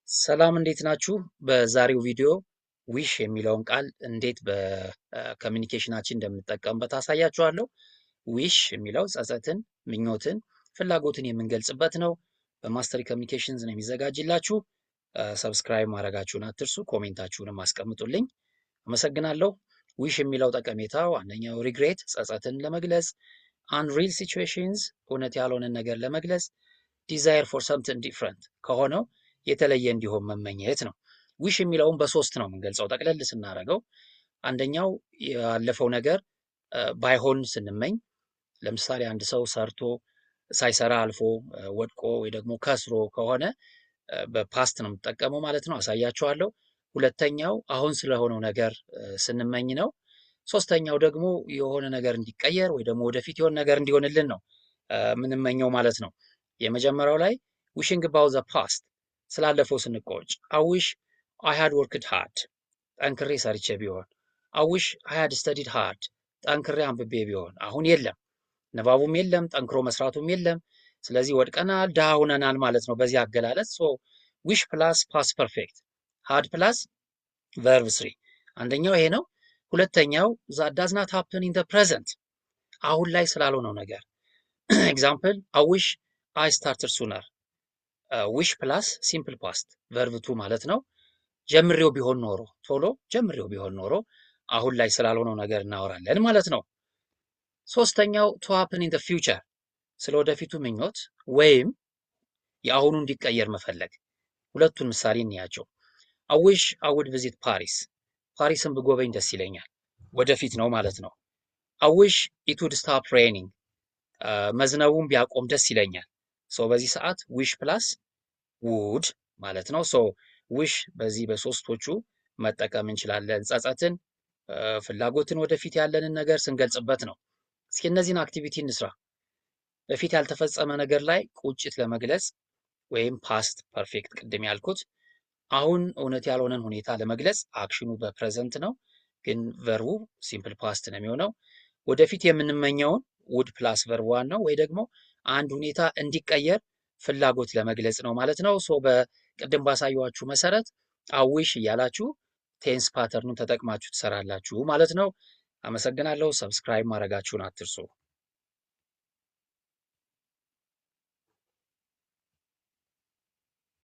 ሰላም እንዴት ናችሁ? በዛሬው ቪዲዮ ዊሽ የሚለውን ቃል እንዴት በኮሚኒኬሽናችን እንደምንጠቀምበት አሳያችኋለሁ። ዊሽ የሚለው ጸጸትን፣ ምኞትን፣ ፍላጎትን የምንገልጽበት ነው። በማስተር ኮሚኒኬሽንስ ነው የሚዘጋጅላችሁ። ሰብስክራይብ ማድረጋችሁን አትርሱ፣ ኮሜንታችሁንም አስቀምጡልኝ። አመሰግናለሁ። ዊሽ የሚለው ጠቀሜታው አንደኛው ሪግሬት ጸጸትን ለመግለጽ፣ አንሪል ሲቹዌሽንስ እውነት ያልሆነን ነገር ለመግለጽ፣ ዲዛየር ፎር ሰምቲንግ ዲፍረንት ከሆነው የተለየ እንዲሆን መመኘት ነው። ዊሽ የሚለውን በሶስት ነው የምንገልጸው ጠቅለል ስናደርገው። አንደኛው ያለፈው ነገር ባይሆን ስንመኝ፣ ለምሳሌ አንድ ሰው ሰርቶ ሳይሰራ አልፎ ወድቆ ወይ ደግሞ ከስሮ ከሆነ በፓስት ነው የምጠቀመው ማለት ነው። አሳያችኋለሁ። ሁለተኛው አሁን ስለሆነው ነገር ስንመኝ ነው። ሶስተኛው ደግሞ የሆነ ነገር እንዲቀየር ወይ ደግሞ ወደፊት የሆነ ነገር እንዲሆንልን ነው ምንመኘው ማለት ነው። የመጀመሪያው ላይ ዊሽንግ አባውት ዘ ፓስት ስላለፈው ስንቆጭ አዊሽ አይ ሃድ ወርክድ ሃርድ ጠንክሬ ሰርቼ ቢሆን፣ አዊሽ አይ ሃድ ስተዲድ ሃርድ ጠንክሬ አንብቤ ቢሆን። አሁን የለም፣ ንባቡም የለም፣ ጠንክሮ መስራቱም የለም። ስለዚህ ወድቀናል፣ ድሃ ሆነናል ማለት ነው በዚህ አገላለጽ። ሶ ዊሽ ፕላስ ፓስት ፐርፌክት፣ ሃድ ፕላስ ቨርብ ስሪ። አንደኛው ይሄ ነው። ሁለተኛው ዛት ዳዝ ናት ሃፕን ኢን ዘ ፕሬዘንት፣ አሁን ላይ ስላልሆነው ነገር። ኤግዛምፕል አዊሽ አይ ስታርትድ ሱነር፣ ዊሽ ፕላስ ሲምፕል ፓስት ቨርብ ቱ ማለት ነው። ጀምሬው ቢሆን ኖሮ፣ ቶሎ ጀምሬው ቢሆን ኖሮ። አሁን ላይ ስላልሆነው ነገር እናወራለን ማለት ነው። ሶስተኛው ቱ ሃፕን ኢን ዘ ፊውቸር፣ ስለ ወደፊቱ ምኞት ወይም የአሁኑ እንዲቀየር መፈለግ። ሁለቱን ምሳሌ እንያቸው። አዊሽ አይ ውድ ቪዚት ፓሪስ፣ ፓሪስን ብጎበኝ ደስ ይለኛል፣ ወደፊት ነው ማለት ነው። አዊሽ ኢት ውድ ስታፕ ሬኒንግ፣ መዝነቡን ቢያቆም ደስ ይለኛል። ሶ በዚህ ሰዓት ዊሽ ፕላስ ውድ ማለት ነው። ሶ ዊሽ በዚህ በሶስቶቹ መጠቀም እንችላለን። ጸጸትን፣ ፍላጎትን፣ ወደፊት ያለንን ነገር ስንገልጽበት ነው። እስኪ እነዚህን አክቲቪቲ እንስራ። በፊት ያልተፈጸመ ነገር ላይ ቁጭት ለመግለጽ ወይም ፓስት ፐርፌክት ቅድም ያልኩት። አሁን እውነት ያልሆነን ሁኔታ ለመግለጽ አክሽኑ በፕሬዘንት ነው፣ ግን ቨርቡ ሲምፕል ፓስት ነው የሚሆነው። ወደፊት የምንመኘውን ውድ ፕላስ ቨርብ ዋን ነው፣ ወይ ደግሞ አንድ ሁኔታ እንዲቀየር ፍላጎት ለመግለጽ ነው ማለት ነው። ሶ በቅድም ባሳየኋችሁ መሰረት አዊሽ እያላችሁ ቴንስ ፓተርኑን ተጠቅማችሁ ትሰራላችሁ ማለት ነው። አመሰግናለሁ። ሰብስክራይብ ማድረጋችሁን አትርሱ።